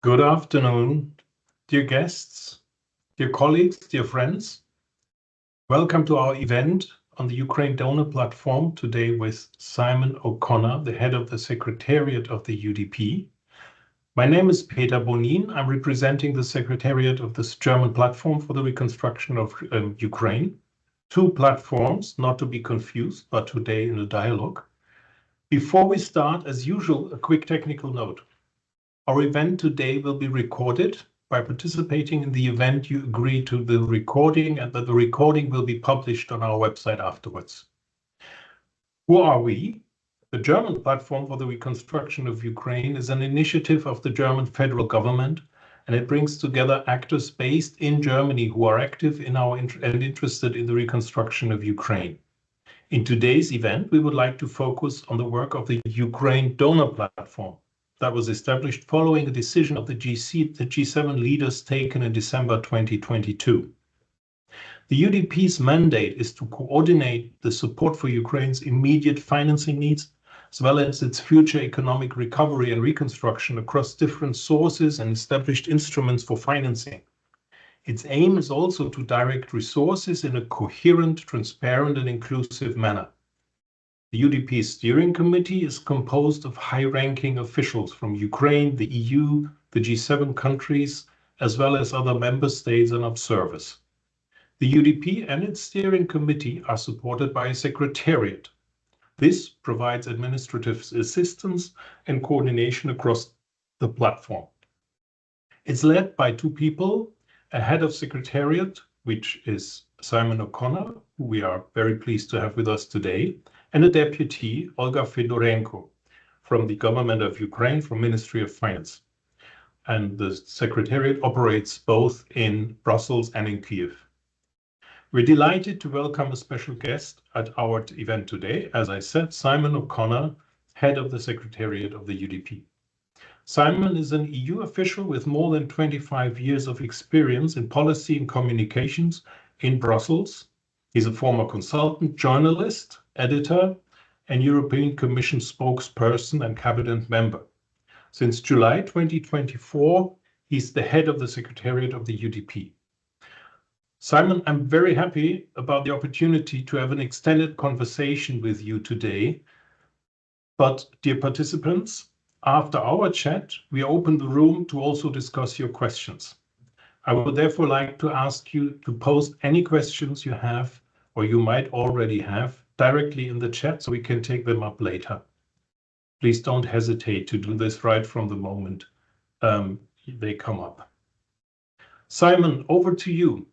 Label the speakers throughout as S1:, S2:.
S1: Good afternoon, dear guests, dear colleagues, dear friends. Welcome to our event on the Ukraine Donor Platform today with Simon O'Connor, the head of the Secretariat of the UDP. My name is Peter Bonin. I'm representing the Secretariat of this German platform for the reconstruction of Ukraine. Two platforms, not to be confused, but today in a dialogue. Before we start, as usual, a quick technical note. Our event today will be recorded. By participating in the event, you agree to the recording and that the recording will be published on our website afterwards. Who are we? The German Platform for the Reconstruction of Ukraine is an initiative of the German federal government, and it brings together actors based in Germany who are active in and interested in the reconstruction of Ukraine. In today's event, we would like to focus on the work of the Ukraine Donor Platform that was established following a decision of the G7 leaders taken in December 2022. The UDP's mandate is to coordinate the support for Ukraine's immediate financing needs, as well as its future economic recovery and reconstruction across different sources and established instruments for financing. Its aim is also to direct resources in a coherent, transparent, and inclusive manner. The UDP steering committee is composed of high-ranking officials from Ukraine, the EU, the G7 countries, as well as other member states and observers. The UDP and its steering committee are supported by a secretariat. This provides administrative assistance and coordination across the platform. It's led by two people, a head of secretariat, which is Simon O'Connor, who we are very pleased to have with us today, and a deputy, Olga Fedorenko, from the Government of Ukraine, from Ministry of Finance. And the Secretariat operates both in Brussels and in Kyiv. We're delighted to welcome a special guest at our event today, as I said, Simon O'Connor, head of the Secretariat of the UDP. Simon is an EU official with more than 25 years of experience in policy and communications in Brussels. He's a former consultant, journalist, editor, and European Commission spokesperson and cabinet member. Since July 2024, he's the head of the Secretariat of the UDP. Simon, I'm very happy about the opportunity to have an extended conversation with you today. But, dear participants, after our chat, we open the room to also discuss your questions. I would therefore like to ask you to post any questions you have or you might already have directly in the chat so we can take them up later. Please don't hesitate to do this right from the moment they come up. Simon, over to you.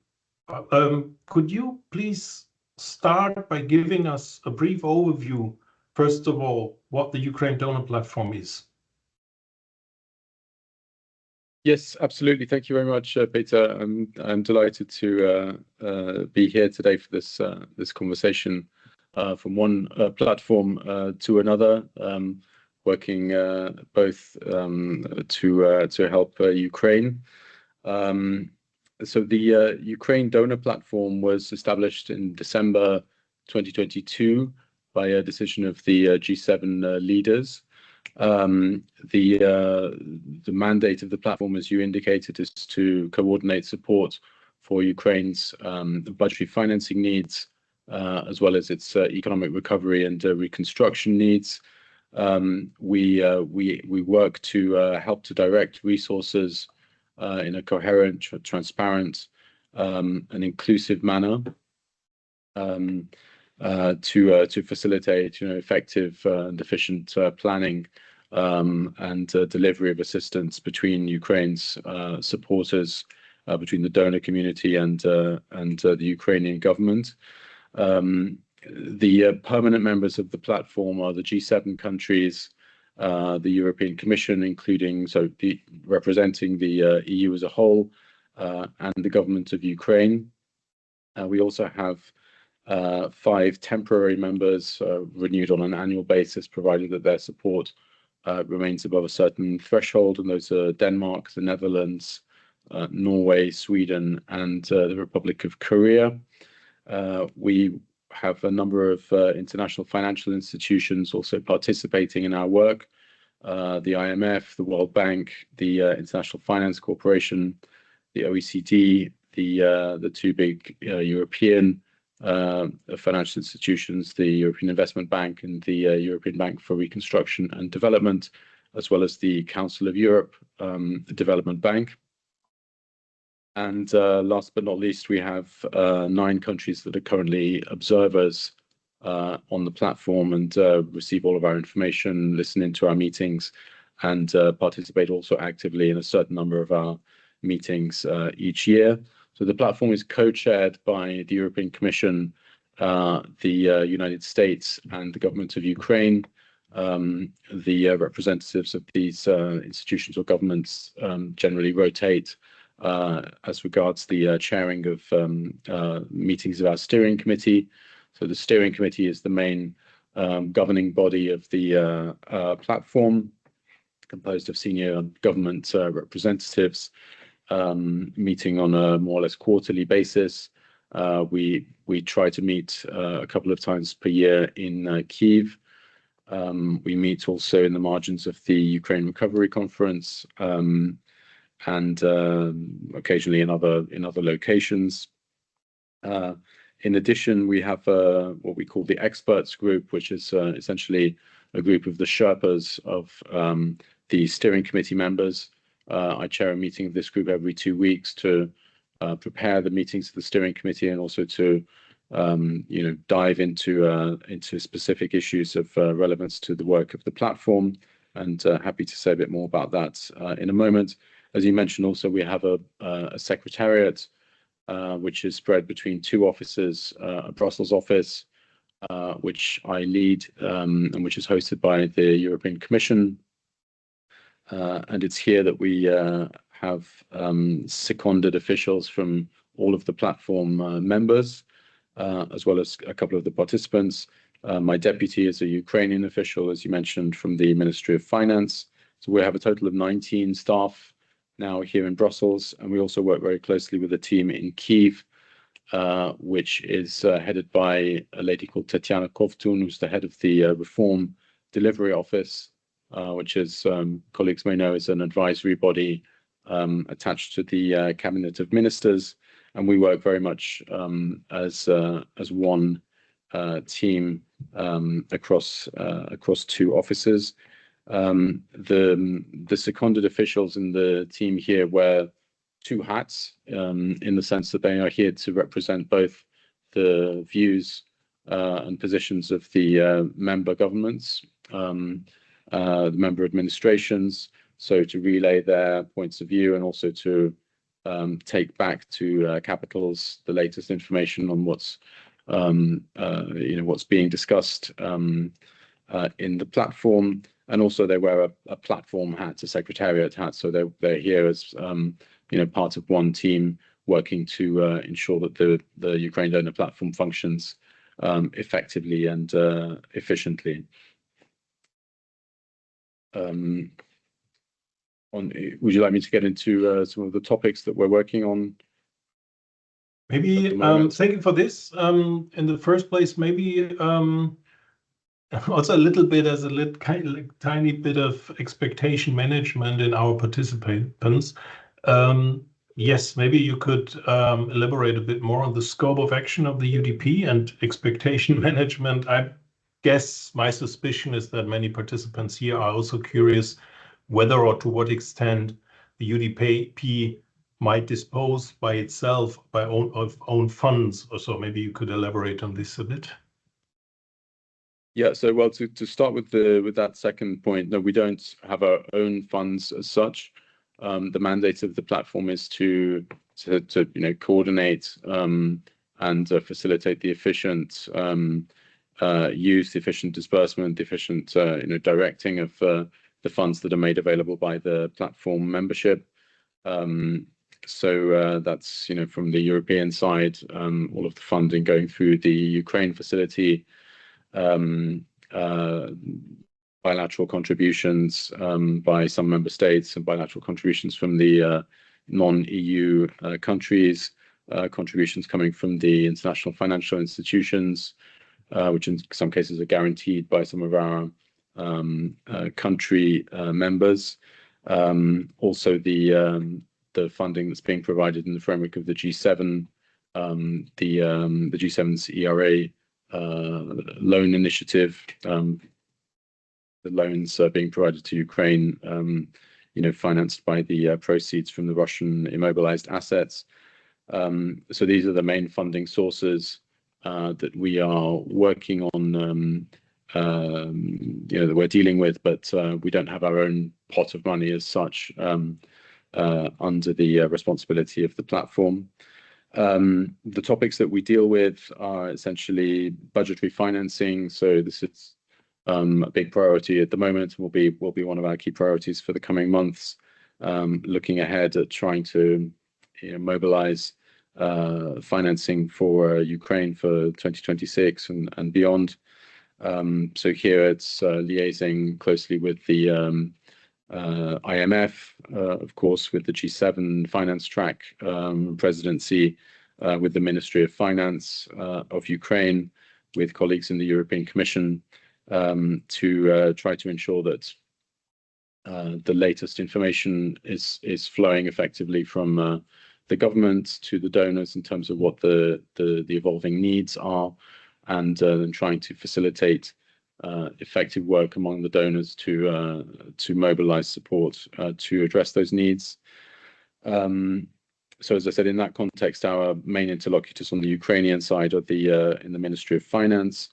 S1: Could you please start by giving us a brief overview, first of all, what the Ukraine Donor Platform is?
S2: Yes, absolutely. Thank you very much, Peter. I'm delighted to be here today for this conversation from one platform to another, working both to help Ukraine. So the Ukraine Donor Platform was established in December 2022 by a decision of the G7 leaders. The mandate of the platform, as you indicated, is to coordinate support for Ukraine's budgetary financing needs, as well as its economic recovery and reconstruction needs. We work to help to direct resources in a coherent, transparent, and inclusive manner to facilitate, effective and efficient planning and delivery of assistance between Ukraine's supporters, between the donor community and the Ukrainian government. The permanent members of the platform are the G7 countries, the European Commission, representing the EU as a whole, and the government of Ukraine. We also have 5 temporary members renewed on an annual basis, provided that their support remains above a certain threshold, and those are Denmark, the Netherlands, Norway, Sweden, and the Republic of Korea. We have a number of international financial institutions also participating in our work, the IMF, the World Bank, the International Finance Corporation, the OECD, the two big European financial institutions, the European Investment Bank and the European Bank for Reconstruction and Development, as well as the Council of Europe Development Bank. And last but not least, we have 9 countries that are currently observers on the platform and receive all of our information, listen into our meetings, and participate also actively in a certain number of our meetings each year. So the platform is co-chaired by the European Commission, the United States, and the government of Ukraine. The representatives of these institutions or governments generally rotate as regards the chairing of meetings of our steering committee. So the steering committee is the main governing body of the platform, composed of senior government representatives, meeting on a more or less quarterly basis. We try to meet a couple of times per year in Kyiv. We meet also in the margins of the Ukraine Recovery Conference, and occasionally in other locations. In addition, we have what we call the experts group, which is essentially a group of the Sherpas of the steering committee members. I chair a meeting of this group every 2 weeks to prepare the meetings of the steering committee and also to dive into specific issues of relevance to the work of the platform. And happy to say a bit more about that in a moment. As you mentioned, also we have a secretariat which is spread between 2 offices, a Brussels office, which I lead, and which is hosted by the European Commission. And it's here that we have seconded officials from all of the platform members, as well as a couple of the participants. My deputy is a Ukrainian official, as you mentioned, from the Ministry of Finance. So we have a total of 19 staff now here in Brussels, and we also work very closely with a team in Kyiv, which is headed by a lady called Tatiana Kovtun, who's the head of the Reform Delivery Office, which, as colleagues may know, is an advisory body attached to the Cabinet of Ministers, and we work very much as one team across 2 offices. The seconded officials in the team here wear 2 hats, in the sense that they are here to represent both the views and positions of the member governments, the member administrations, so to relay their points of view and also to take back to capitals the latest information on what's being discussed in the platform. And also they wear a platform hat, a secretariat hat, so they're here as part of one team working to ensure that the Ukraine Donor Platform functions effectively and efficiently. Would you like me to get into some of the topics that we're working on?
S1: Maybe thank you for this. In the first place, maybe also a little bit as a tiny bit of expectation management in our participants. Yes, maybe you could elaborate a bit more on the scope of action of the UDP and expectation management. I guess my suspicion is that many participants here are also curious whether or to what extent the UDP might dispose by itself of own funds. Or so maybe you could elaborate on this a bit.
S2: Yeah, so well, to start with that second point, no, we don't have our own funds as such. The mandate of the platform is to coordinate and facilitate the efficient use, the efficient disbursement, the efficient directing of the funds that are made available by the platform membership. So that's from the European side, all of the funding going through the Ukraine facility, bilateral contributions by some member states and bilateral contributions from the non-EU countries, contributions coming from the international financial institutions, which in some cases are guaranteed by some of our country members. Also, the funding that's being provided in the framework of the G7, the G7's ERA loan initiative, the loans being provided to Ukraine, financed by the proceeds from the Russian immobilized assets. So these are the main funding sources that we are working on, that we're dealing with, but we don't have our own pot of money as such under the responsibility of the platform. The topics that we deal with are essentially budgetary financing. So this is a big priority at the moment, will be one of our key priorities for the coming months. Looking ahead at trying to mobilize financing for Ukraine for 2026 and beyond. So here it's liaising closely with the IMF, of course, with the G7 finance track presidency, with the Ministry of Finance of Ukraine, with colleagues in the European Commission, to try to ensure that the latest information is flowing effectively from the government to the donors in terms of what the evolving needs are, and then trying to facilitate effective work among the donors to mobilize support to address those needs. So as I said, in that context, our main interlocutors on the Ukrainian side are in the Ministry of Finance.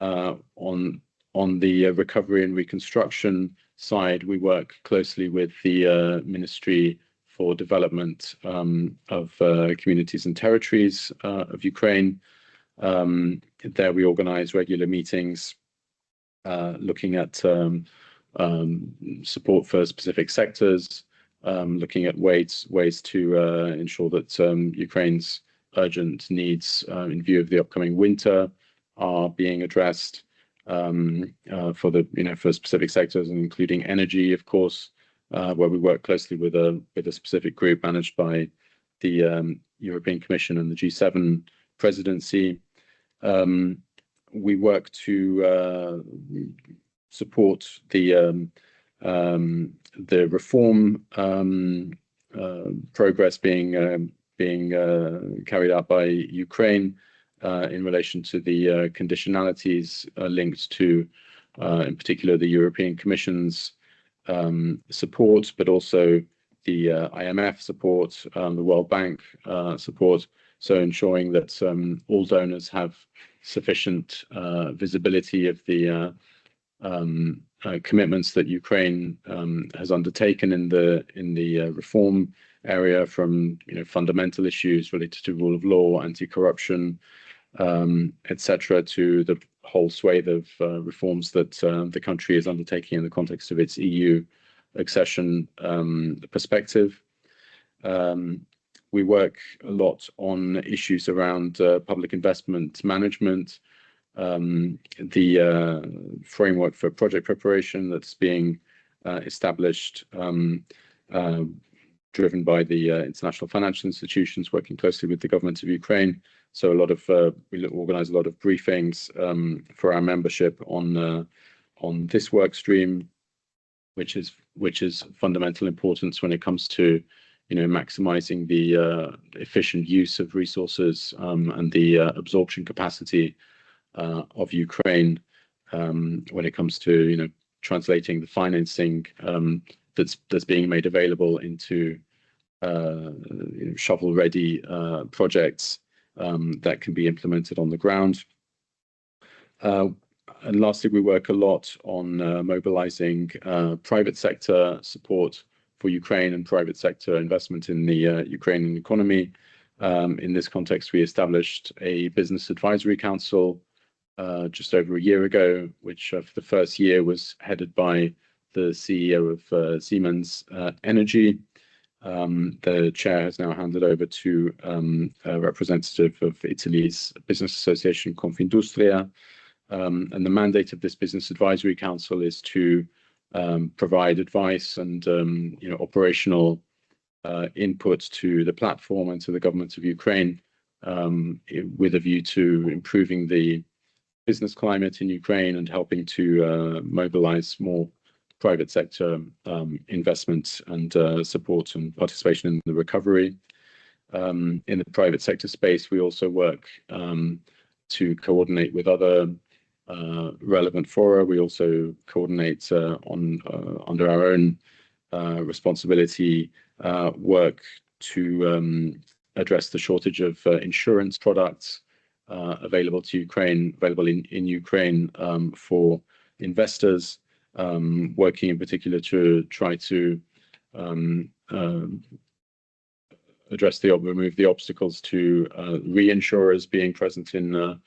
S2: On the recovery and reconstruction side, we work closely with the Ministry for Development of Communities and Territories of Ukraine. There we organize regular meetings looking at support for specific sectors, looking at ways to ensure that Ukraine's urgent needs in view of the upcoming winter are being addressed for specific sectors, including energy, of course, where we work closely with a specific group managed by the European Commission and the G7 presidency. We work to support the reform progress being carried out by Ukraine in relation to the conditionalities linked to, in particular, the European Commission's support, but also the IMF support, the World Bank support. So ensuring that all donors have sufficient visibility of the commitments that Ukraine has undertaken in the reform area, from fundamental issues related to rule of law, anti-corruption, etc., to the whole swathe of reforms that the country is undertaking in the context of its EU accession perspective. We work a lot on issues around public investment management, the framework for project preparation that's being established, driven by the international financial institutions, working closely with the government of Ukraine. So we organize a lot of briefings for our membership on this work stream, which is fundamental importance when it comes to maximizing the efficient use of resources and the absorption capacity of Ukraine when it comes to translating the financing that's being made available into shovel-ready projects that can be implemented on the ground. And lastly, we work a lot on mobilizing private sector support for Ukraine and private sector investment in the Ukrainian economy. In this context, we established a business advisory council just over a year ago, which for the first year was headed by the CEO of Siemens Energy. The chair has now handed over to a representative of Italy's business association, Confindustria. And the mandate of this business advisory council is to provide advice and operational input to the platform and to the government of Ukraine, with a view to improving the business climate in Ukraine and helping to mobilize more private sector investment and support and participation in the recovery. In the private sector space, we also work to coordinate with other relevant fora. We also coordinate under our own responsibility work to address the shortage of insurance products available in Ukraine for investors, working in particular to try to remove the obstacles to reinsurers being present in the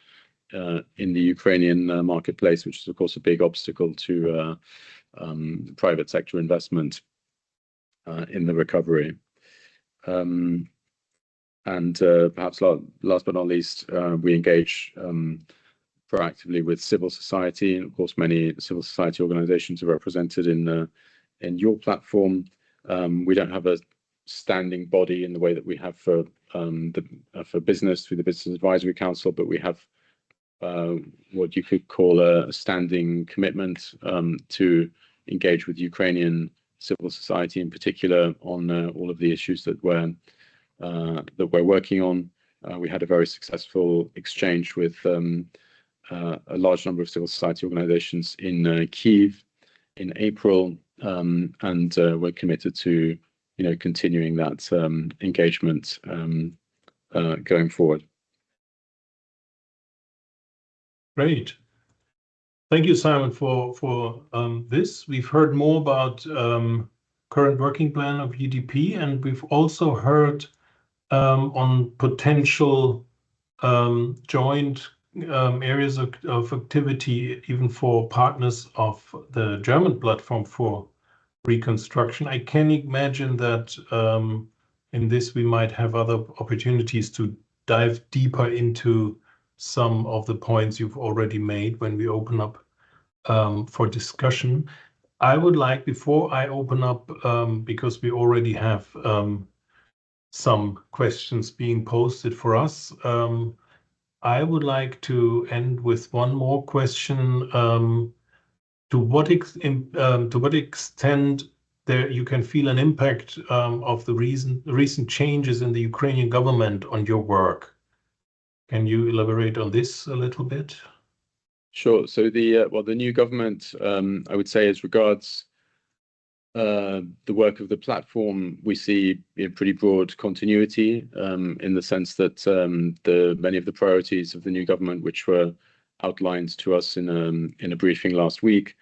S2: Ukrainian marketplace, which is of course a big obstacle to private sector investment in the recovery. Perhaps last but not least, we engage proactively with civil society, and of course many civil society organizations are represented in your platform. We don't have a standing body in the way that we have for business through the Business Advisory Council, but we have what you could call a standing commitment to engage with Ukrainian civil society in particular on all of the issues that we're working on. We had a very successful exchange with a large number of civil society organizations in Kyiv in April, and we're committed to continuing that engagement going forward.
S1: Great. Thank you, Simon, for this. We've heard more about current working plan of UDP, and we've also heard on potential joint areas of activity, even for partners of the German platform for reconstruction. I can imagine that in this we might have other opportunities to dive deeper into some of the points you've already made when we open up for discussion. I would like, before I open up, because we already have some questions being posted for us, I would like to end with one more question. To what extent you can feel an impact of the recent changes in the Ukrainian government on your work? Can you elaborate on this a little bit?
S2: Sure. So the new government, I would say, as regards the work of the platform, we see a pretty broad continuity in the sense that many of the priorities of the new government, which were outlined to us in a briefing last week,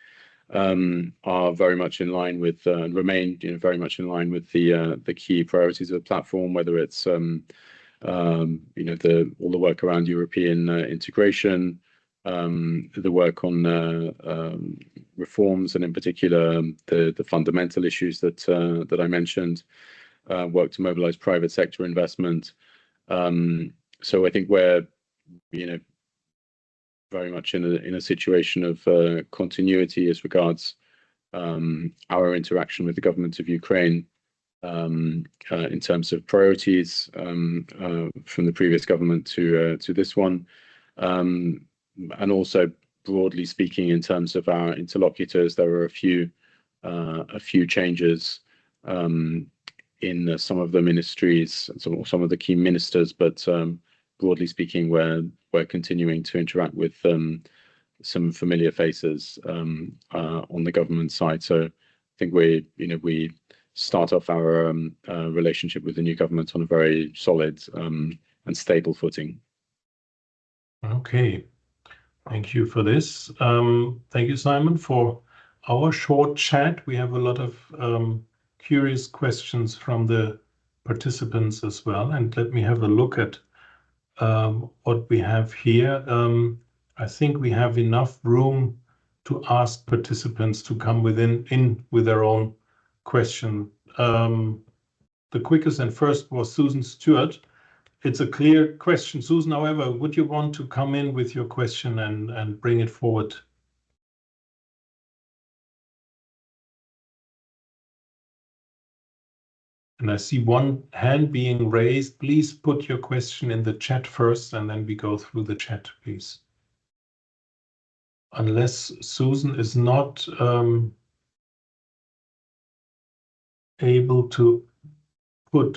S2: are very much in line with remain very much in line with the key priorities of the platform, whether it's all the work around European integration, the work on reforms, and in particular the fundamental issues that I mentioned, work to mobilize private sector investment. So I think we're very much in a situation of continuity as regards our interaction with the government of Ukraine in terms of priorities from the previous government to this one, and also broadly speaking in terms of our interlocutors. There were a few changes in some of the ministries, some of the key ministers, but broadly speaking, we're continuing to interact with some familiar faces on the government side. So I think we start off our relationship with the new government on a very solid and stable footing.
S1: Okay, thank you for this. Thank you, Simon, for our short chat. We have a lot of curious questions from the participants as well. And let me have a look at what we have here. I think we have enough room to ask participants to come in with their own question. The quickest and first was Susan Stewart. It's a clear question. Susan, however, would you want to come in with your question and bring it forward? And I see one hand being raised. Please put your question in the chat first, and then we go through the chat, please. unless Susan is not able to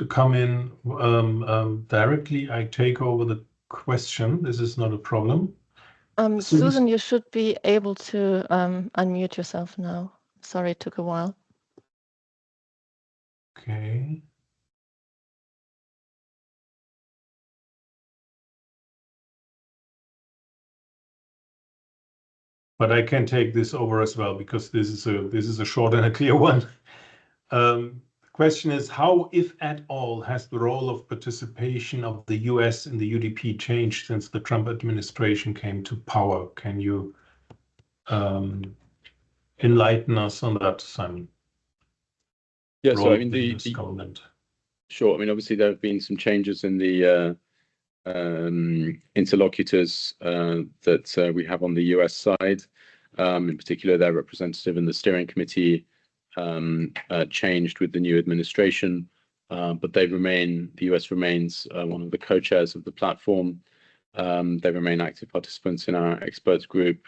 S1: come in directly, I take over the question. This is not a problem.
S3: Susan, you should be able to unmute yourself now. Sorry, it took a while.
S1: Okay. But I can take this over as well because this is a short and a clear one. The question is, how, if at all, has the role of participation of the US in the UDP changed since the Trump administration came to power? Can you enlighten us on that, Simon?
S2: Yeah, so I mean
S1: government.
S2: Sure. I mean, obviously there have been some changes in the interlocutors that we have on the US side. In particular, their representative in the steering committee changed with the new administration, but the US remains one of the co-chairs of the platform. They remain active participants in our experts group.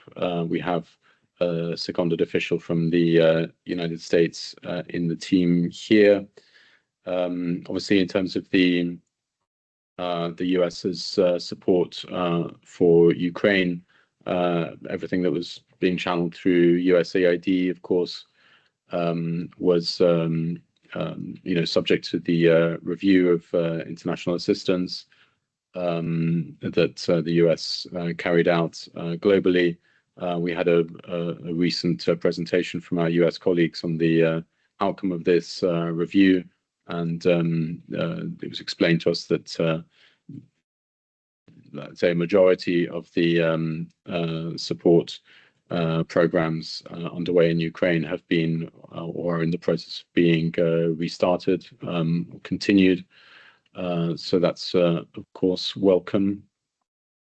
S2: We have a seconded official from the United States in the team here. Obviously, in terms of the US's support for Ukraine, everything that was being channeled through USAID, of course, was subject to the review of international assistance that the US carried out globally. We had a recent presentation from our US colleagues on the outcome of this review, and it was explained to us that let's say a majority of the support programs underway in Ukraine have been or are in the process of being restarted, continued. So that's of course welcome.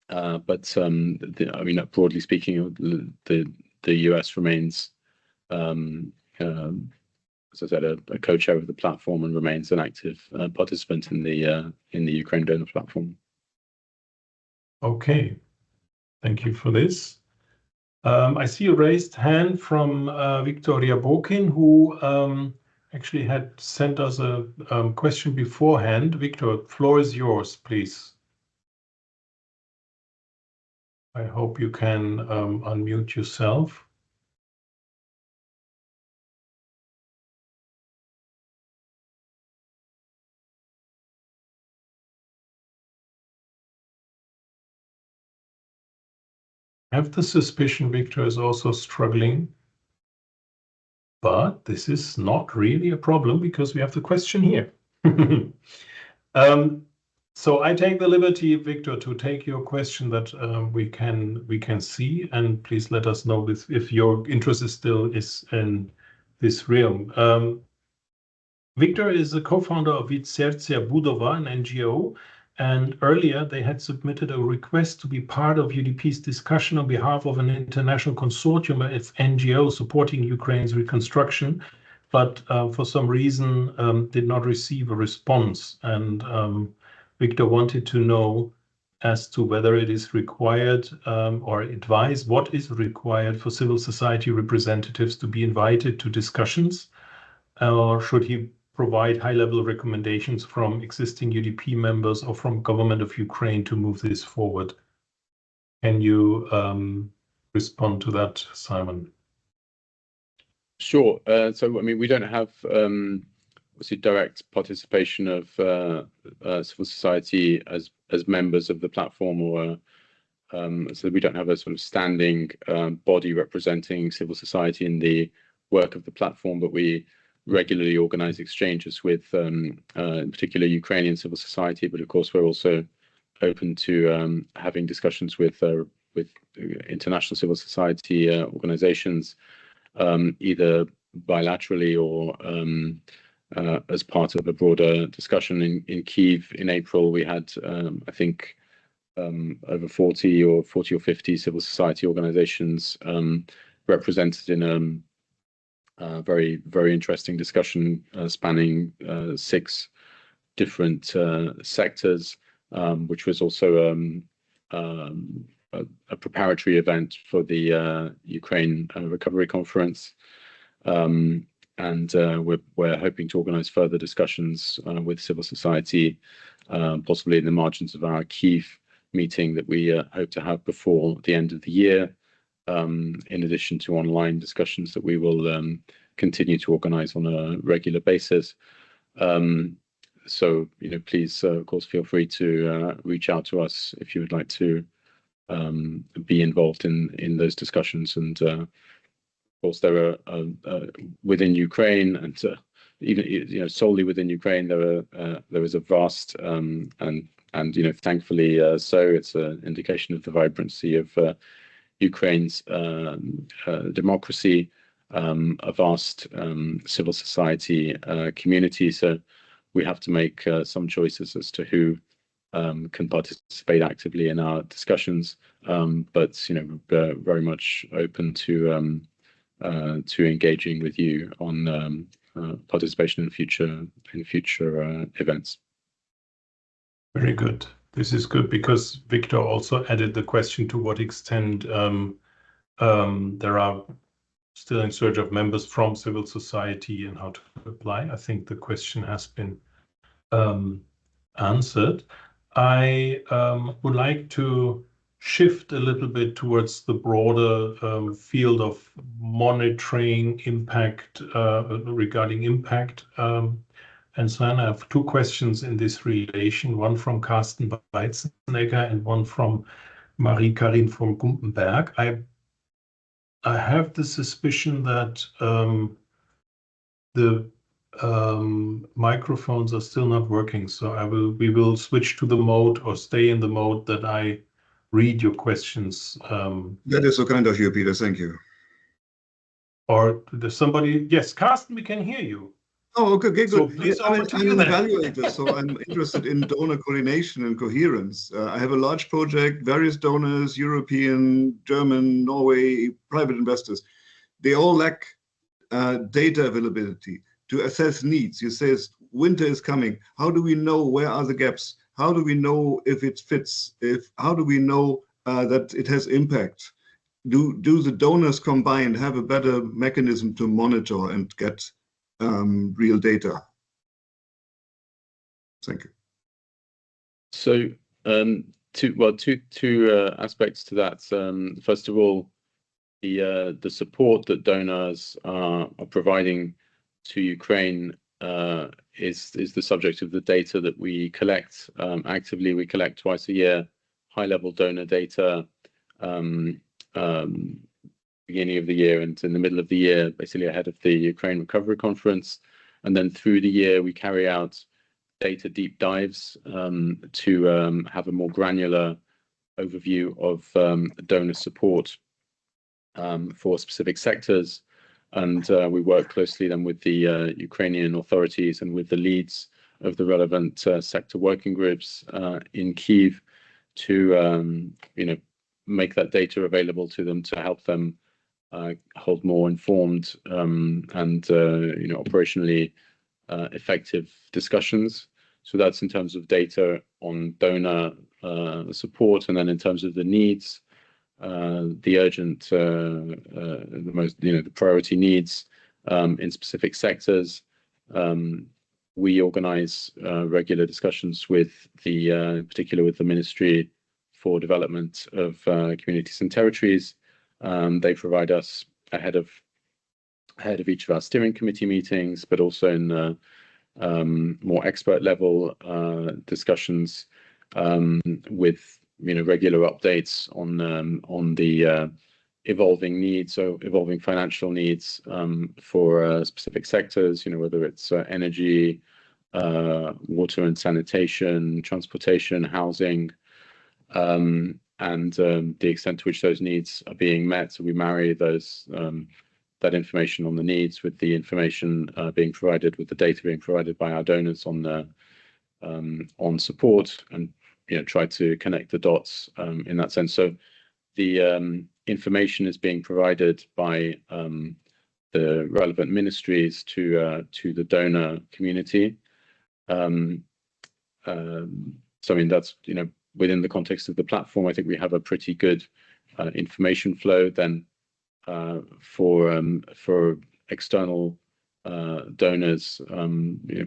S2: But I mean, broadly speaking, the US remains, as I said, a co-chair of the platform and remains an active participant in the Ukraine donor platform.
S1: Okay, thank you for this. I see a raised hand from Victoria Bokin, who actually had sent us a question beforehand. Victor, the floor is yours, please. I hope you can unmute yourself. I have the suspicion Victor is also struggling, but this is not really a problem because we have the question here. So I take the liberty, Victor, to take your question that we can see, and please let us know if your interest is still in this realm. Victor is a co-founder of Insercija Budova, an NGO, and earlier they had submitted a request to be part of UDP's discussion on behalf of an international consortium of NGOs supporting Ukraine's reconstruction, but for some reason did not receive a response. And Victor wanted to know as to whether it is required or advise what is required for civil society representatives to be invited to discussions, or should he provide high-level recommendations from existing UDP members or from government of Ukraine to move this forward? Can you respond to that, Simon?
S2: Sure. So, I mean, we don't have obviously direct participation of civil society as members of the platform, or so we don't have a sort of standing body representing civil society in the work of the platform, but we regularly organize exchanges with in particular Ukrainian civil society, but of course we're also open to having discussions with international civil society organizations, either bilaterally or as part of a broader discussion. In Kyiv in April, we had I think over 40 or 50 civil society organizations represented in very, very interesting discussion spanning 6 different sectors, which was also a preparatory event for the Ukraine Recovery Conference. And we're hoping to organize further discussions with civil society, possibly in the margins of our Kyiv meeting that we hope to have before the end of the year, in addition to online discussions that we will continue to organize on a regular basis. So, please, of course, feel free to reach out to us if you would like to be involved in those discussions. And of course, there are within Ukraine, and even solely within Ukraine, there is a vast and thankfully so it's an indication of the vibrancy of Ukraine's democracy, a vast civil society community. So we have to make some choices as to who can participate actively in our discussions, but very much open to engaging with you on participation in future events.
S1: Very good. This is good because Victor also added the question to what extent there are still in search of members from civil society and how to apply. I think the question has been answered. I would like to shift a little bit towards the broader field of monitoring impact regarding impact. And so I have two questions in this relation, one from Carsten Weizenegger and one from Marie-Karin von Gumpenberg. I have the suspicion that the microphones are still not working, so we will switch to the mode or stay in the mode that I read your questions.
S4: That is so kind of you, Peter. Thank you.
S1: Or there's somebody? Yes, Carsten, we can hear you.
S4: Oh, okay, good.
S1: So please,
S4: I'm an evaluator, so I'm interested in donor coordination and coherence. I have a large project, various donors, European, German, Norway, private investors. They all lack data availability to assess needs. You say winter is coming. How do we know where are the gaps? How do we know if it fits? How do we know that it has impact? Do the donors combined have a better mechanism to monitor and get real data? Thank you.
S2: So two aspects to that. First of all, the support that donors are providing to Ukraine is the subject of the data that we collect actively. We collect twice a year high-level donor data, beginning of the year and in the middle of the year, basically ahead of the Ukraine Recovery Conference. And then through the year, we carry out data deep dives to have a more granular overview of donor support for specific sectors. And we work closely then with the Ukrainian authorities and with the leads of the relevant sector working groups in Kyiv to make that data available to them to help them hold more informed and operationally effective discussions. So that's in terms of data on donor support, and then in terms of the needs, the urgent, the priority needs in specific sectors. We organize regular discussions with in particular with the Ministry for Development of Communities and Territories. They provide us ahead of each of our steering committee meetings, but also in more expert level discussions with regular updates on the evolving needs, so evolving financial needs for specific sectors, whether it's energy, water and sanitation, transportation, housing, and the extent to which those needs are being met. So we marry that information on the needs with the information being provided, with the data being provided by our donors on support, and try to connect the dots in that sense. So the information is being provided by the relevant ministries to the donor community. So I mean that's within the context of the platform, I think we have a pretty good information flow. Then for external donors,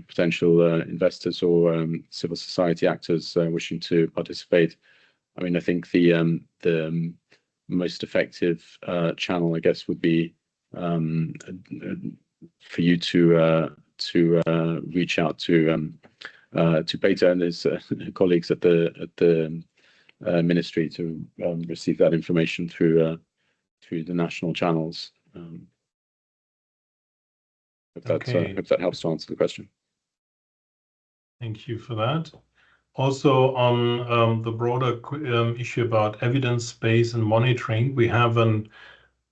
S2: potential investors or civil society actors wishing to participate. I mean, I think the most effective channel, I guess, would be for you to reach out to Peter and his colleagues at the ministry to receive that information through the national channels. Hope that helps to answer the question.
S1: Thank you for that. Also, on the broader issue about evidence base and monitoring, we have a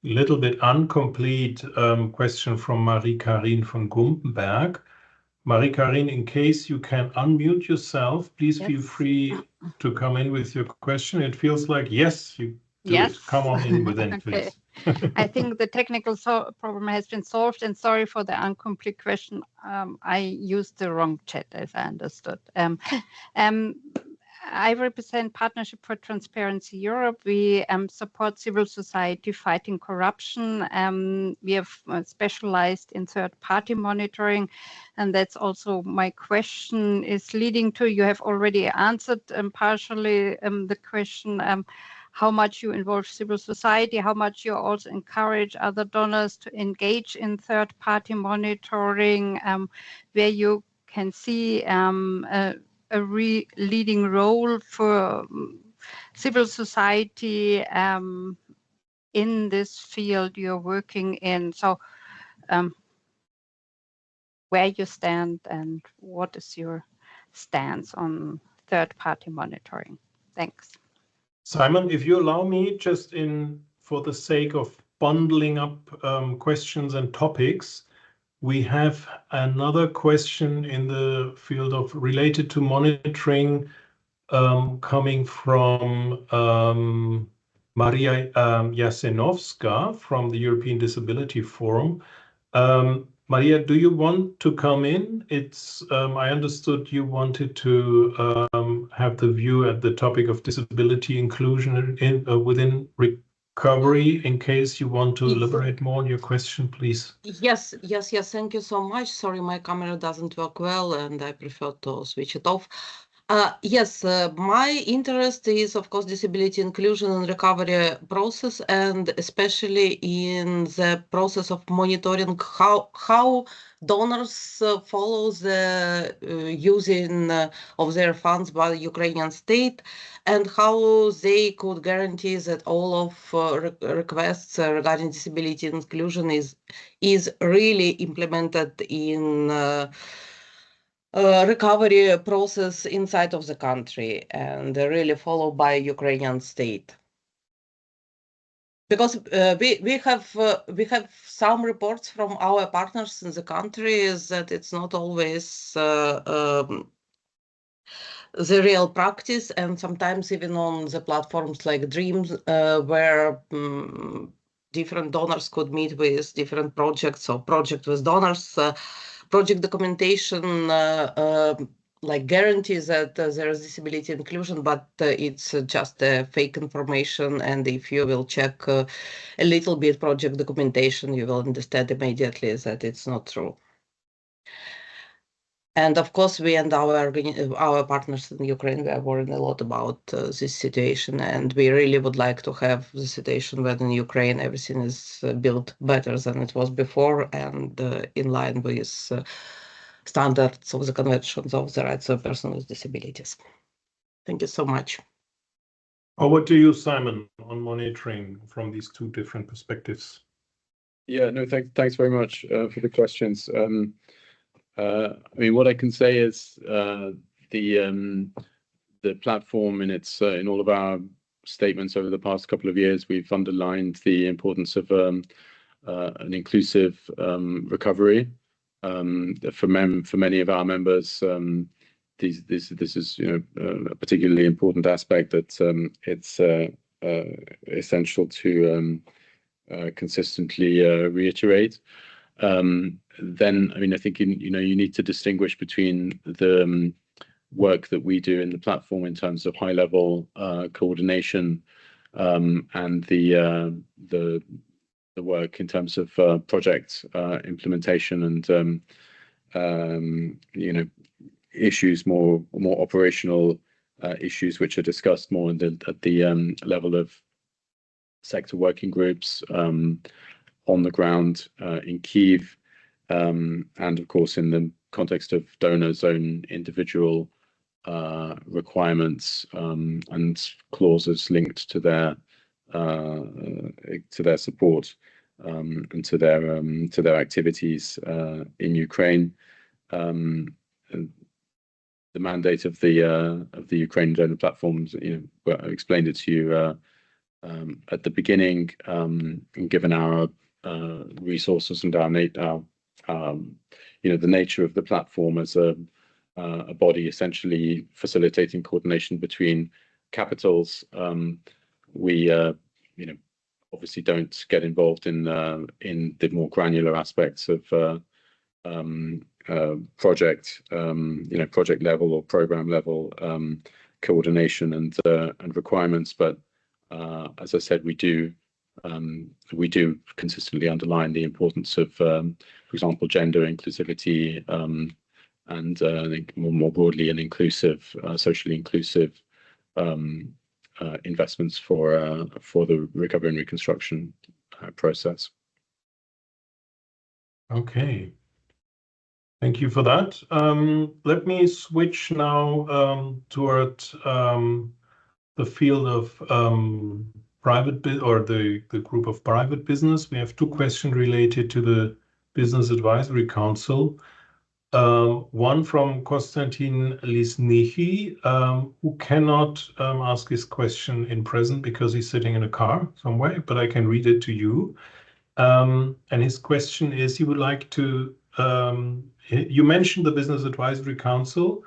S1: little bit incomplete question from Marie-Karine von Gumpenberg. Marie-Karine, in case you can unmute yourself, please feel free to come in with your question. It feels like, yes, you do it. Come on in with it, please.
S5: I think the technical problem has been solved, and sorry for the incomplete question. I used the wrong chat, as I understood. I represent Partnership for Transparency Europe. We support civil society fighting corruption. We have specialized in third-party monitoring, and that's also my question is leading to. You have already answered partially the question. How much you involve civil society, how much you also encourage other donors to engage in third-party monitoring, where you can see a leading role for civil society in this field you're working in. So where you stand and what is your stance on third-party monitoring? Thanks.
S1: Simon, if you allow me, just for the sake of bundling up questions and topics, we have another question in the field of related to monitoring coming from Maria Jasenovska from the European Disability Forum. Maria, do you want to come in? I understood you wanted to have the view at the topic of disability inclusion within recovery. In case you want to elaborate more on your question, please.
S6: Yes. Thank you so much. Sorry, my camera doesn't work well, and I prefer to switch it off. Yes, my interest is, of course, disability inclusion and recovery process, and especially in the process of monitoring how donors follow the using of their funds by the Ukrainian state, and how they could guarantee that all of requests regarding disability inclusion is really implemented in recovery process inside of the country and really followed by Ukrainian state. Because we have some reports from our partners in the country is that it's not always the real practice, and sometimes even on the platforms like Dreams, where different donors could meet with different projects or project with donors. Project documentation like guarantees that there is disability inclusion, but it's just fake information. And if you will check a little bit project documentation, you will understand immediately that it's not true. And of course, we and our partners in Ukraine, we are worrying a lot about this situation, and we really would like to have the situation where in Ukraine everything is built better than it was before and in line with standards of the conventions of the rights of persons with disabilities. Thank you so much.
S1: Over to you, Simon, on monitoring from these two different perspectives.
S2: Yeah, no, thanks very much for the questions. I mean, what I can say is the platform in all of our statements over the past couple of years, we've underlined the importance of an inclusive recovery. For many of our members, this is a particularly important aspect that it's essential to consistently reiterate. Then, I mean, I think you need to distinguish between the work that we do in the platform in terms of high-level coordination, and the work in terms of project implementation and issues, more operational issues, which are discussed more at the level of sector working groups on the ground in Kyiv, and of course in the context of donors' own individual requirements and clauses linked to their support and to their activities in Ukraine. The mandate of the Ukraine donor platforms, I explained it to you at the beginning. Given our resources and the nature of the platform as a body essentially facilitating coordination between capitals, we obviously don't get involved in the more granular aspects of project level or program level coordination and requirements. But as I said, we do consistently underline the importance of, for example, gender inclusivity, and I think more broadly an inclusive, socially inclusive investments for the recovery and reconstruction process.
S1: Okay. Thank you for that. Let me switch now toward the field of private the group of private business. We have two questions related to the Business Advisory Council. One from Konstantin Lisnicki, who cannot ask his question in present because he's sitting in a car somewhere, but I can read it to you. And his question is, he would like to, you mentioned the Business Advisory Council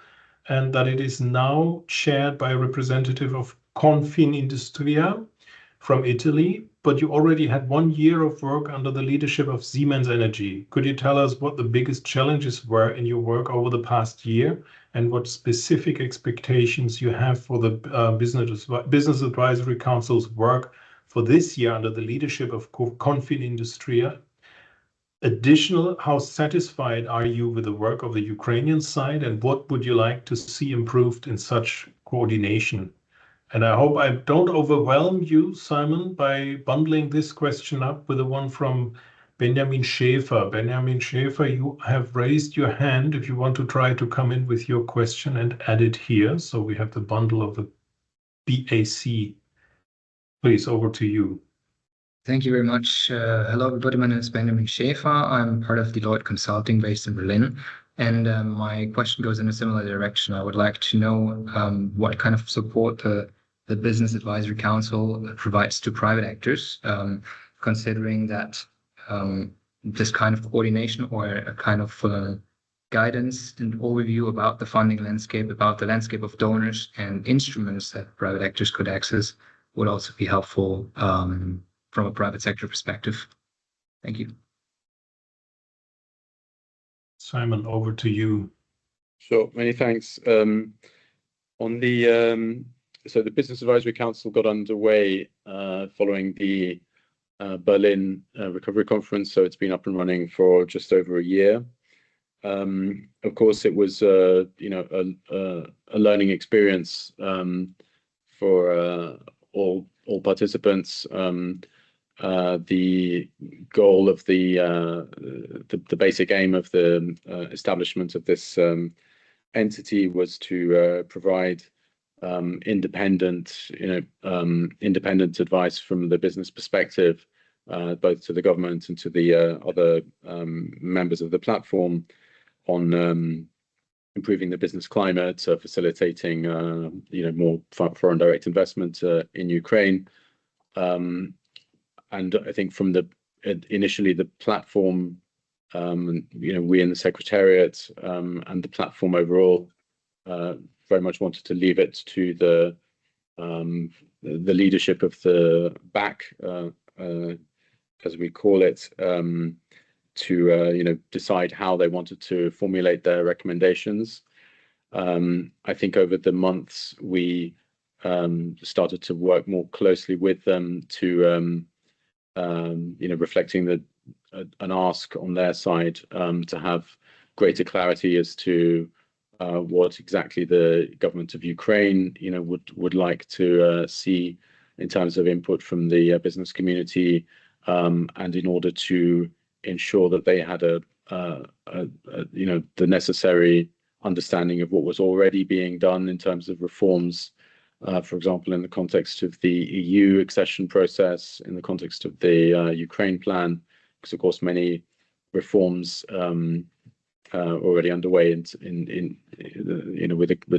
S1: and that it is now chaired by a representative of Confindustria from Italy, but you already had 1 year of work under the leadership of Siemens Energy. Could you tell us what the biggest challenges were in your work over the past year and what specific expectations you have for the Business Advisory Council's work for this year under the leadership of Confindustria? Additional, how satisfied are you with the work of the Ukrainian side, and what would you like to see improved in such coordination? And I hope I don't overwhelm you, Simon, by bundling this question up with the one from Benjamin Schäfer. Benjamin Schäfer, you have raised your hand if you want to try to come in with your question and add it here. So we have the bundle of the BAC. Please, over to you.
S7: Thank you very much. Hello, everybody. My name is Benjamin Schäfer. I'm part of Deloitte Consulting based in Berlin. And my question goes in a similar direction. I would like to know what kind of support the Business Advisory Council provides to private actors, considering that this kind of coordination or a kind of guidance and overview about the funding landscape, about the landscape of donors and instruments that private actors could access would also be helpful from a private sector perspective. Thank you.
S1: Simon, over to you.
S2: Sure, many thanks. So the Business Advisory Council got underway following the Berlin Recovery Conference, so it's been up and running for just over a year. Of course, it was a learning experience for all participants. The goal of the basic aim of the establishment of this entity was to provide independent advice from the business perspective, both to the government and to the other members of the platform on improving the business climate, facilitating more foreign direct investment in Ukraine. And I think from initially the platform, we in the Secretariat and the platform overall very much wanted to leave it to the leadership of the BAC, as we call it, to decide how they wanted to formulate their recommendations. I think over the months we started to work more closely with them to reflecting an ask on their side to have greater clarity as to what exactly the government of Ukraine would like to see in terms of input from the business community, and in order to ensure that they had the necessary understanding of what was already being done in terms of reforms, for example, in the context of the EU accession process, in the context of the Ukraine plan, because of course many reforms already underway with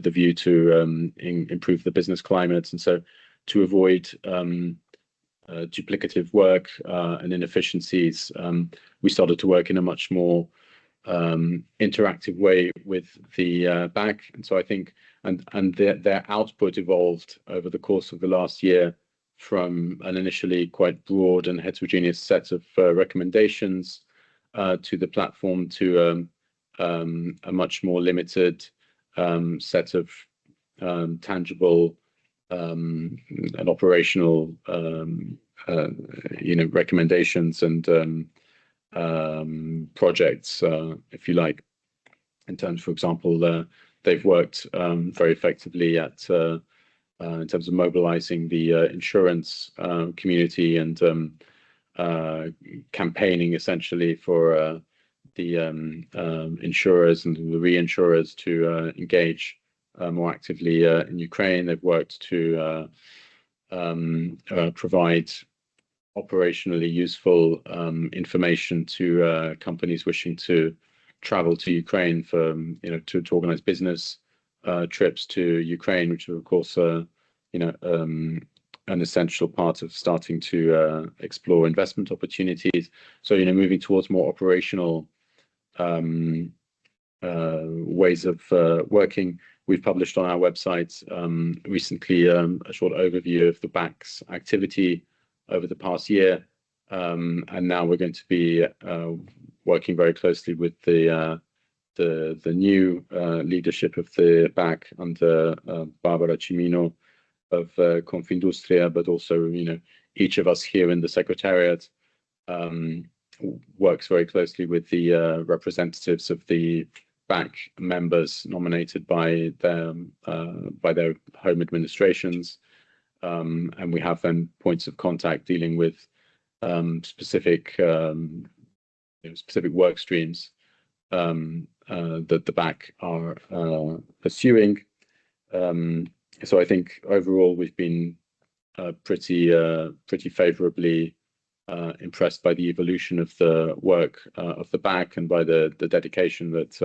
S2: the view to improve the business climate, and so to avoid duplicative work and inefficiencies, we started to work in a much more interactive way with the BAC, and so I think their output evolved over the course of the last year from an initially quite broad and heterogeneous set of recommendations to the platform to a much more limited set of tangible and operational recommendations and projects, if you like. In terms, for example, they've worked very effectively at in terms of mobilizing the insurance community and campaigning essentially for the insurers and the reinsurers to engage more actively in Ukraine. They've worked to provide operationally useful information to companies wishing to travel to Ukraine for to organize business trips to Ukraine, which are of course an essential part of starting to explore investment opportunities. So moving towards more operational ways of working. We've published on our website recently a short overview of the BAC's activity over the past year, and now we're going to be working very closely with the new leadership of the BAC under Barbara Cimino of Confindustria, but also each of us here in the Secretariat works very closely with the representatives of the BAC members nominated by their home administrations, and we have then points of contact dealing with specific work streams that the BAC are pursuing. So I think overall we've been pretty favorably impressed by the evolution of the work of the BAC and by the dedication that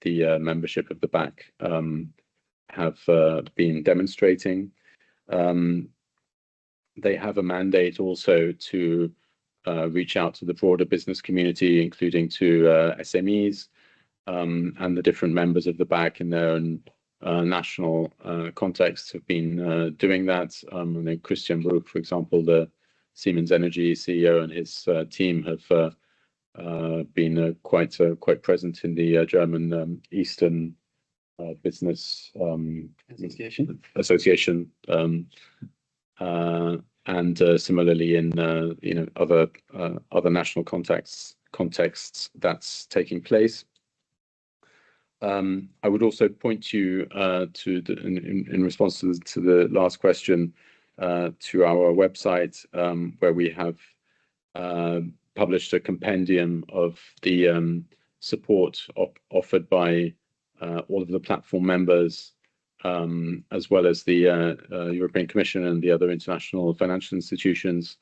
S2: the membership of the BAC have been demonstrating. They have a mandate also to reach out to the broader business community, including to SMEs and the different members of the BAC in their own national contexts have been doing that. And then Christian Bruch, for example, the Siemens Energy CEO, and his team have been quite present in the German Eastern Business Association, and similarly in other national contexts that's taking place. I would also point you to in response to the last question to our website, where we have published a compendium of the support offered by all of the platform members, as well as the European Commission and the other international financial institutions,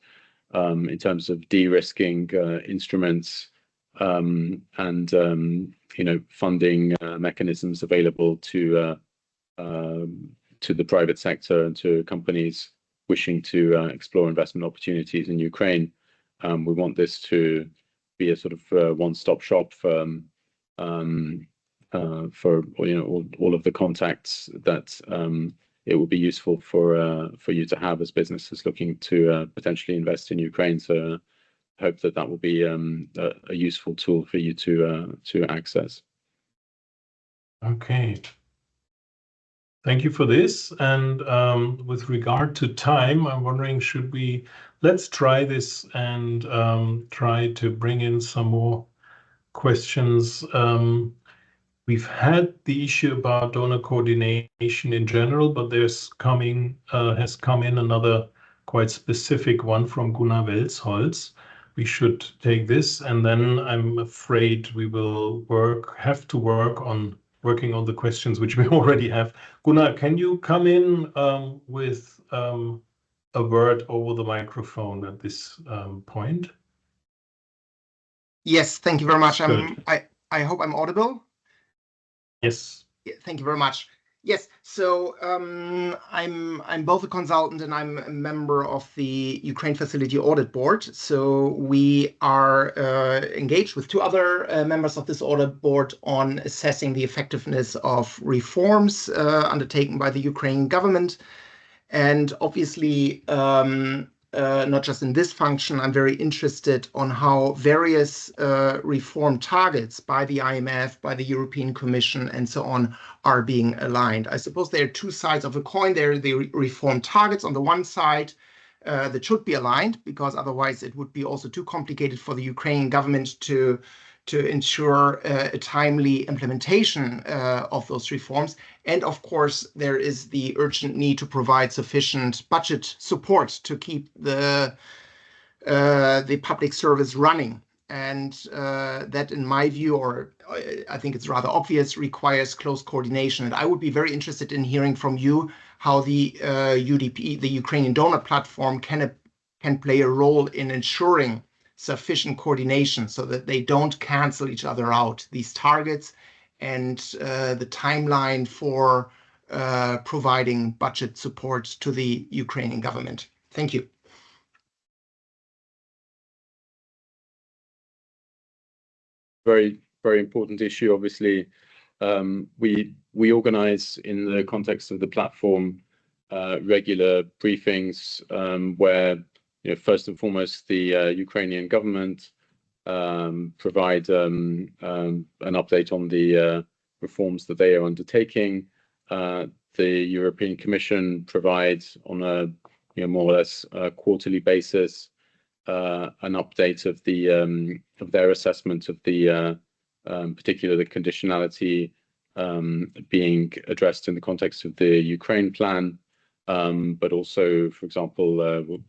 S2: in terms of de-risking instruments and funding mechanisms available to the private sector and to companies wishing to explore investment opportunities in Ukraine. We want this to be a sort of one-stop shop for all of the contacts that it will be useful for you to have as businesses looking to potentially invest in Ukraine. So hope that will be a useful tool for you to access.
S1: Okay, Thank you for this. And with regard to time, I'm wondering, let's try this and try to bring in some more questions. We've had the issue about donor coordination in general, but has come in another quite specific one from Gunnar Welsholz. We should take this, and then I'm afraid we will have to working on the questions which we already have. Gunnar, can you come in with a word over the microphone at this point?
S8: Yes, thank you very much.
S1: Good.
S8: I hope I'm audible.
S1: Yes.
S8: Yeah, thank you very much. Yes, so I'm both a consultant and I'm a member of the Ukraine Facility Audit Board. So we are engaged with two other members of this audit board on assessing the effectiveness of reforms undertaken by the Ukrainian government. And obviously, not just in this function, I'm very interested on how various reform targets by the IMF, by the European Commission, and so on are being aligned. I suppose there are two sides of a coin. There are the reform targets on the one side that should be aligned, because otherwise it would be also too complicated for the Ukrainian government to ensure a timely implementation of those reforms. And of course, there is the urgent need to provide sufficient budget support to keep the public service running. And that, in my view, or I think it's rather obvious, requires close coordination. And I would be very interested in hearing from you how the UDP, the Ukrainian Donor Platform, can play a role in ensuring sufficient coordination so that they don't cancel each other out, these targets, and the timeline for providing budget support to the Ukrainian government. Thank you.
S2: Very, very important issue. Obviously, we organize in the context of the platform regular briefings where, first and foremost, the Ukrainian government provide an update on the reforms that they are undertaking. The European Commission provides on a more or less quarterly basis an update of their assessment of the particularly the conditionality being addressed in the context of the Ukraine plan. But also, for example,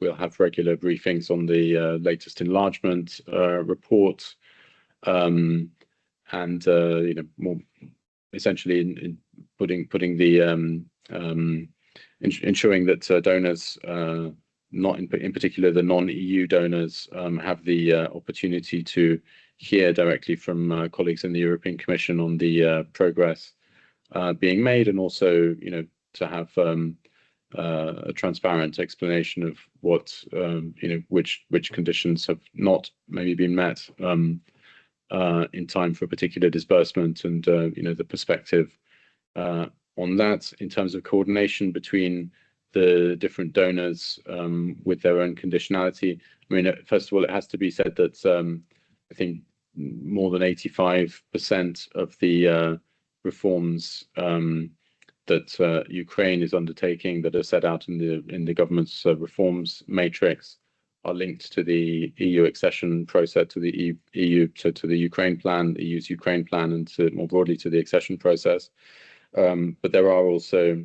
S2: we'll have regular briefings on the latest enlargement report, and more essentially in putting the ensuring that donors, not in particular the non-EU donors, have the opportunity to hear directly from colleagues in the European Commission on the progress being made, and also to have a transparent explanation of what which conditions have not maybe been met in time for a particular disbursement, and the perspective on that in terms of coordination between the different donors with their own conditionality. I mean, first of all, it has to be said that I think more than 85% of the reforms that Ukraine is undertaking that are set out in the government's reforms matrix are linked to the EU accession process, to the EU, to the Ukraine plan, the EU's Ukraine plan, and more broadly to the accession process. But there are also,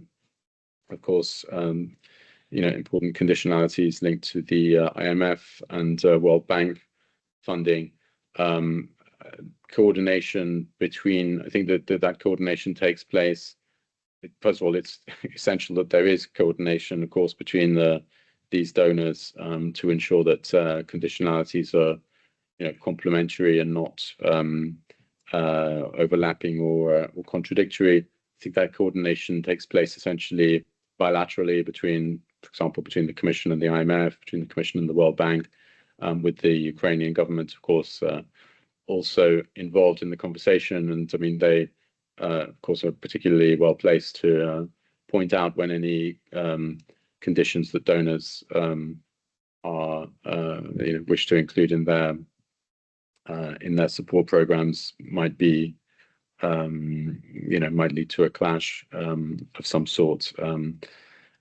S2: of course, important conditionalities linked to the IMF and World Bank funding. Coordination between, I think that coordination takes place. First of all, it's essential that there is coordination, of course, between these donors to ensure that conditionalities are complementary and not overlapping or contradictory. I think that coordination takes place essentially bilaterally between, for example, between the Commission and the IMF, between the Commission and the World Bank, with the Ukrainian government, of course, also involved in the conversation. And I mean, they, of course, are particularly well placed to point out when any conditions that donors are wish to include in their support programs might be might lead to a clash of some sort.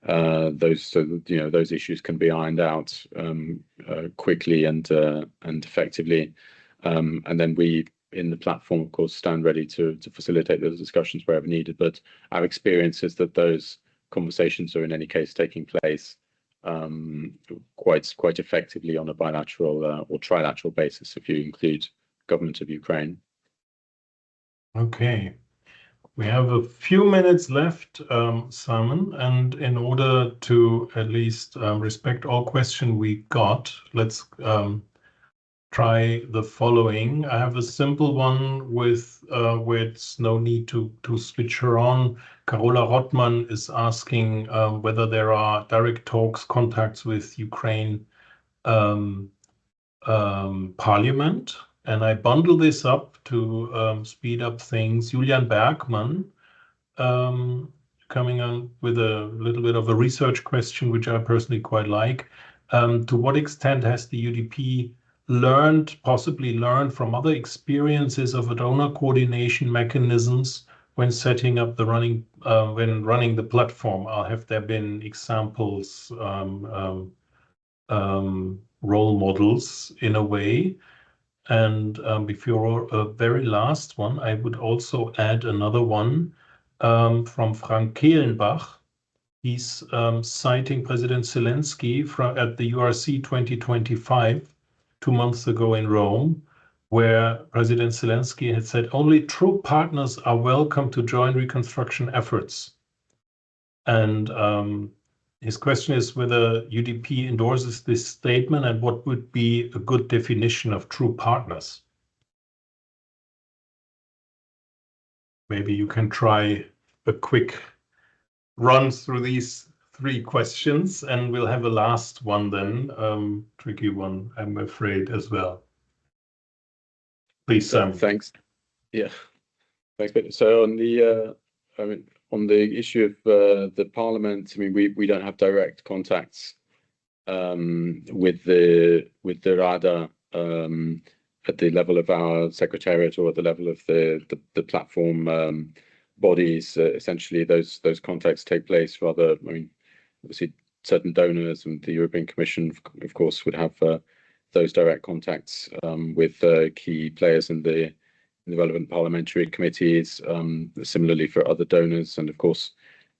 S2: Those issues can be ironed out quickly and effectively, and then we in the platform, of course, stand ready to facilitate those discussions wherever needed. But our experience is that those conversations are in any case taking place quite effectively on a bilateral or trilateral basis, if you include government of Ukraine.
S1: Okay. We have a few minutes left, Simon, and in order to at least respect all questions we got, let's try the following. I have a simple one with where it's no need to switch her on. Carola Rottmann is asking whether there are direct talks, contacts with Ukraine Parliament. And I bundle this up to speed up things. Julian Bergmann coming on with a little bit of a research question, which I personally quite like. To what extent has the UDP possibly learned from other experiences of donor coordination mechanisms when setting up the when running the platform? Have there been examples, role models in a way? And before a very last one, I would also add another one from Frank Kehlenbach. He's citing President Zelensky at the URC 2025, 2 months ago in Rome, where President Zelensky had said only true partners are welcome to join reconstruction efforts. And his question is whether UDP endorses this statement and what would be a good definition of true partners. Maybe you can try a quick run through these 3 questions, and we'll have a last one then, tricky one, I'm afraid, as well. Please, Sam.
S2: Thanks. Yeah, thanks, Peter. So on the, on the issue of the Parliament, I mean, we don't have direct contacts with the Rada at the level of our secretariat or at the level of the platform bodies. Essentially, those contacts take place rather. I mean, obviously, certain donors and the European Commission, of course, would have those direct contacts with key players in the relevant parliamentary committees. Similarly for other donors, and of course,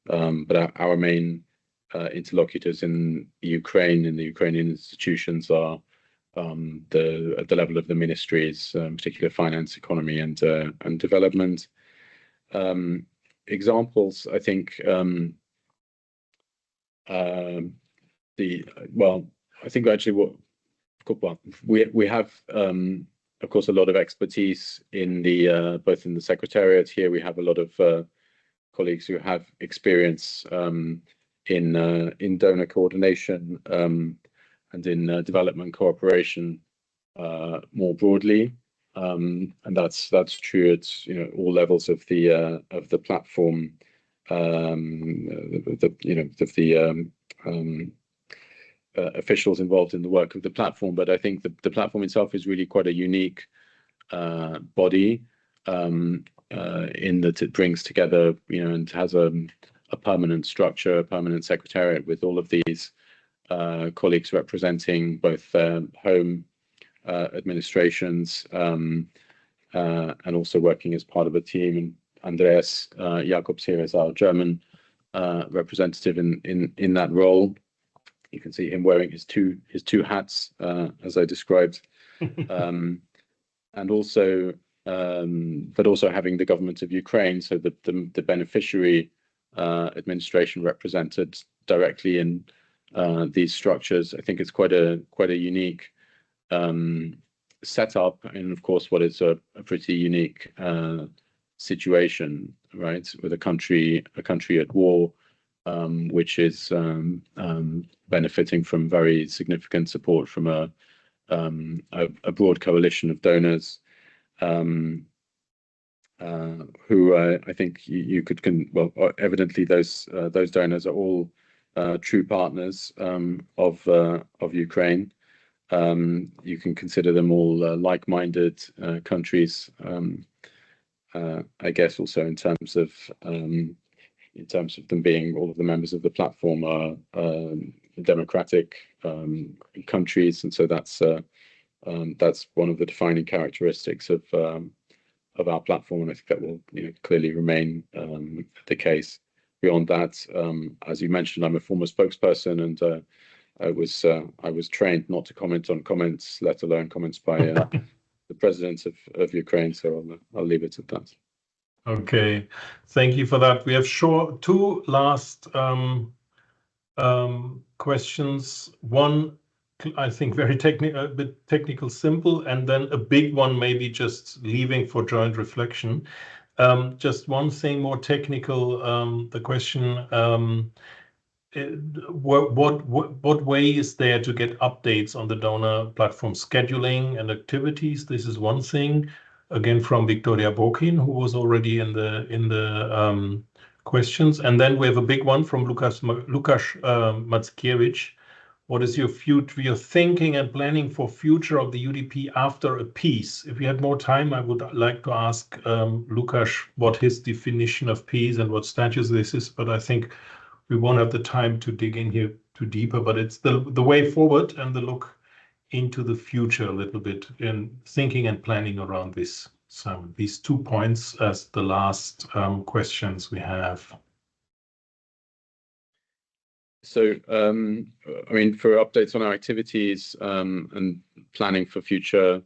S2: but our main interlocutors in Ukraine, in the Ukrainian institutions, are at the level of the ministries, particular finance, economy, and development. Examples, I think. I think actually we have of course a lot of expertise in the both in the secretariat here. We have a lot of colleagues who have experience in donor coordination and in development cooperation more broadly, and that's true at all levels of the platform. Officials involved in the work of the platform, but I think the platform itself is really quite a unique body in that it brings together, and has a permanent structure, a permanent secretariat with all of these colleagues representing both home administrations and also working as part of a team. And Andreas Jacobs here is our German representative in that role. You can see him wearing his two hats, as I described, and also, but also having the government of Ukraine, so the beneficiary administration represented directly in these structures. I think it's quite a unique setup, and of course, what is a pretty unique situation, right, with a country at war. Which is benefiting from very significant support from a broad coalition of donors, who I think you could evidently those donors are all true partners of Ukraine. You can consider them all like-minded countries. I guess also in terms of them being, all of the members of the platform are democratic countries, and so that's one of the defining characteristics of our platform, and I think that will clearly remain the case. Beyond that, as you mentioned, I'm a former spokesperson, and I was trained not to comment on comments, let alone comments by the president of Ukraine. So I'll leave it at that.
S1: Okay, thank you for that. We have two last questions. One, I think very technical, a bit technical, simple, and then a big one, maybe just leaving for joint reflection. Just one thing more technical. The question: what way is there to get updates on the donor platform scheduling and activities? This is one thing. Again, from Victoria Bokin, who was already in the questions, and then we have a big one from Lukasz Mackiewicz. What is your thinking and planning for future of the UDP after a peace? If we had more time, I would like to ask Lukasz what his definition of peace and what status this is, but I think we won't have the time to dig in here too deeper. But it's the way forward and the look into the future a little bit in thinking and planning around this. So these 2 points as the last questions we have.
S2: So, I mean, for updates on our activities and planning for future,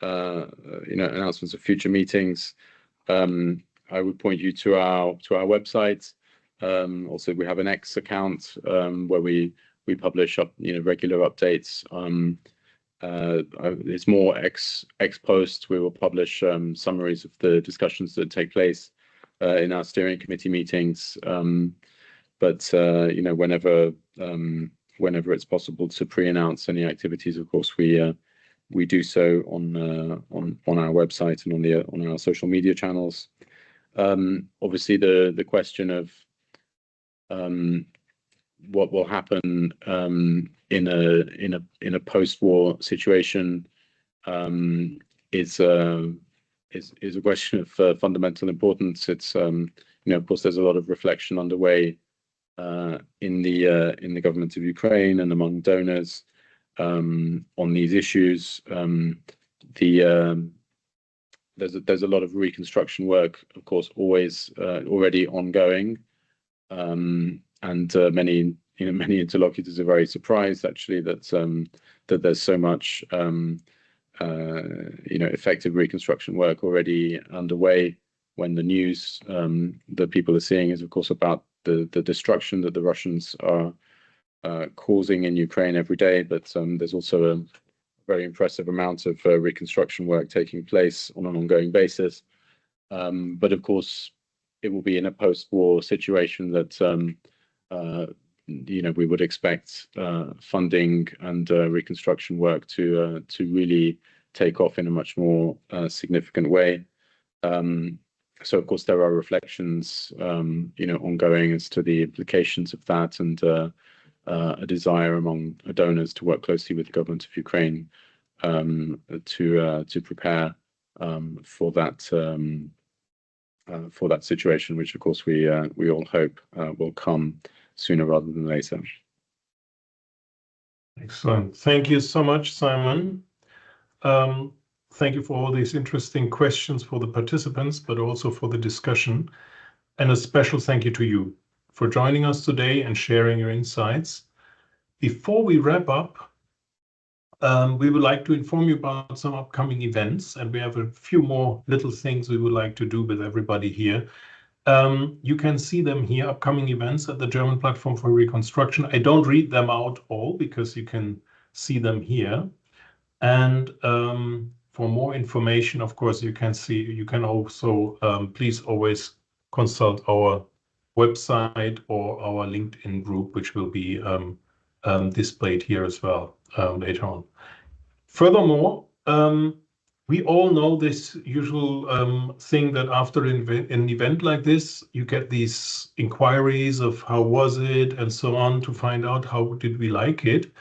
S2: announcements of future meetings, I would point you to our website. Also, we have an X account where we publish regular updates. It's more X posts. We will publish summaries of the discussions that take place in our steering committee meetings. But whenever it's possible to pre-announce any activities, of course we do so on our website and on our social media channels. Obviously, the question of what will happen in a post-war situation is a question of fundamental importance. It's of course there's a lot of reflection underway in the government of Ukraine and among donors on these issues. There's a lot of reconstruction work, of course, always already ongoing. And many interlocutors are very surprised actually that there's so much effective reconstruction work already underway, when the news that people are seeing is of course about the destruction that the Russians are causing in Ukraine every day. But there's also a very impressive amount of reconstruction work taking place on an ongoing basis. But of course, it will be in a post-war situation that we would expect funding and reconstruction work to really take off in a much more significant way. So of course there are reflections ongoing as to the implications of that, and a desire among donors to work closely with the government of Ukraine to prepare for that situation, which of course we all hope will come sooner rather than later.
S1: Excellent. Thank you so much, Simon. Thank you for all these interesting questions for the participants, but also for the discussion. And a special thank you to you for joining us today and sharing your insights. Before we wrap up, we would like to inform you about some upcoming events, and we have a few more little things we would like to do with everybody here. You can see them here, upcoming events at the German Platform for Reconstruction. I don't read them out all because you can see them here. And for more information, of course, you can also please always consult our website or our LinkedIn group, which will be displayed here as well later on. Furthermore, we all know this usual thing that after an event like this, you get these inquiries of how was it and so on to find out how did we like it.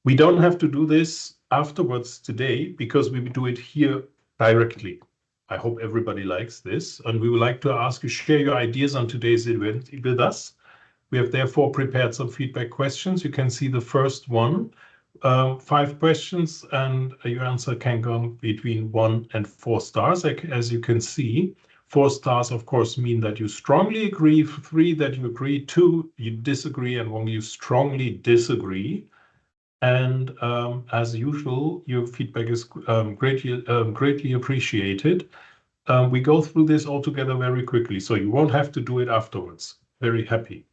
S1: We don't have to do this afterwards today because we do it here directly. I hope everybody likes this. And we would like to ask you, share your ideas on today's event with us. We have therefore prepared some feedback questions. You can see the first one, 5 questions, and your answer can go between 1 and 4 stars. As you can see, 4 stars, of course, mean that you strongly agree, 3 that you agree, 2 you disagree, and 1 you strongly disagree. And as usual, your feedback is greatly appreciated. We go through this all together very quickly, so you won't have to do it afterwards. Very happy.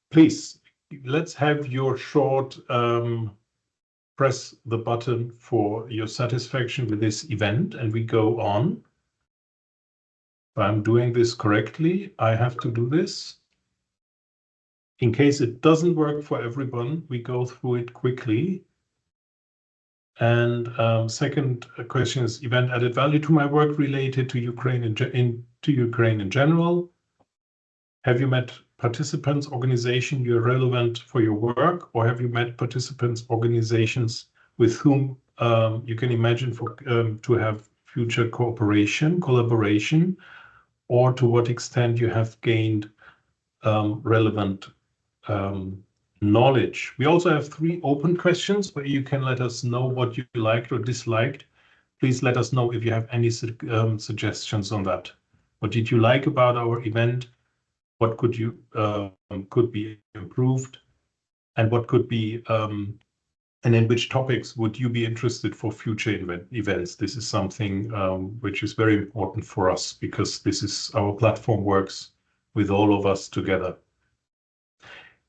S1: Please, let's have your short press the button for your satisfaction with this event, and we go on. If I'm doing this correctly, I have to do this. In case it doesn't work for everyone, we go through it quickly. And second question is, event added value to my work related to Ukraine in general. Have you met participants, organization you're relevant for your work, or have you met participants, organizations with whom you can imagine to have future collaboration, or to what extent you have gained relevant knowledge? We also have 3 open questions where you can let us know what you liked or disliked. Please let us know if you have any suggestions on that. What did you like about our event? What could be improved, and what could be and in which topics would you be interested for future events? This is something which is very important for us, because this is our platform works with all of us together.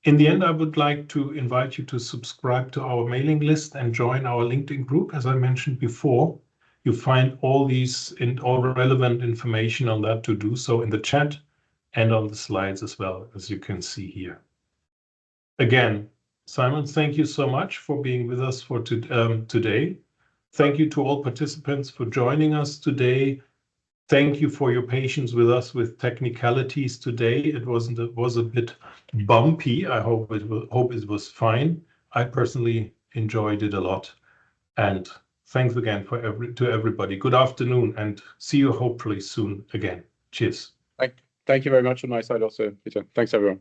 S1: In the end, I would like to invite you to subscribe to our mailing list and join our LinkedIn group. As I mentioned before, you find all relevant information on that to do so in the chat and on the slides as well, as you can see here. Again, Simon, thank you so much for being with us for today. Thank you to all participants for joining us today. Thank you for your patience with us with technicalities today. It was a bit bumpy. I hope it was fine. I personally enjoyed it a lot. And thanks again to everybody. Good afternoon, and see you hopefully soon again. Cheers.
S2: Thank you very much on my side also, Peter. Thanks, everyone.